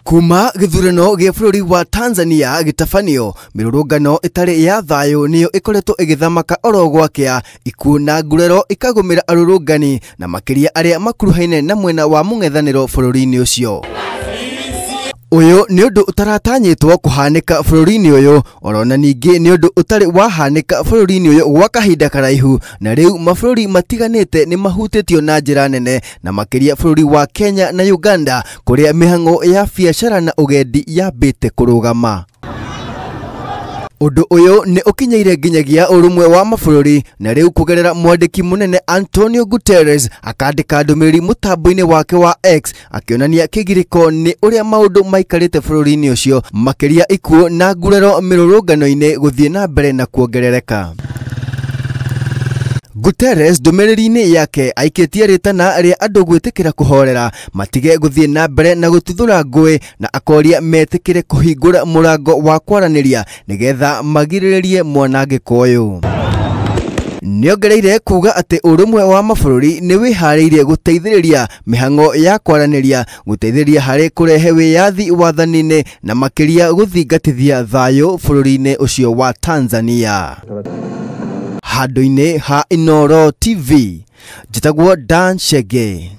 Kuma githurano gia bũrũri wa Tanzania gitafanio mirurungano itari ya thayo niyo ikoretwo igithamaka oro gwakea ikuũ na ngurero ikagumira arurungani na makiria aria makuruhaine na mwena wa mung'ethaniro bũrũri-inĩ ucio. Uyu ni undu utaratanyitwo kuhanika bũrũri-inĩ uyu orona ningi ni undu utari wahanika bũrũri-inĩ uyu gwa kahinda karaihu na riu mabũrũri matiganite ni mahutitio na njira nene na makiria bũrũri wa Kenya na Uganda kuria mihang'o ya biacara na ugendi yambite kurugama. Undu uyu ni ukinyaire nginyagia urumwe wa mabũrũri na riu kugerera mwandiki munene Antonio Guterres akandika ndumiriri mutambo-ini wake wa X akionania kigiriko ni uria maundu maikarite bũrũri-inĩ ucio makiria ikuũ na ngurero mirurungano-ini guthie na mbere na kuongerereka. Guterres ndumiriri-ini yake aikitie ritana ria andu gwitikira kuhorera matige guthie na mbere na gututhura ngui na akoria metikire kuhingura murango wa kwaraniria nigetha magiriririe mwanangiko uyu. Niongereire kuga ati urumwe wa mabũrũri ni wihariirie guteithiriria mihang'o ya kwaraniria guteithiriria hari kurehe wiyathi wathani-ini na makiria guthingatithia thayo bũrũri-inĩ ucio wa Tanzania. Handũ-inĩ ha Inooro TV, njĩtagwo Dan Chege.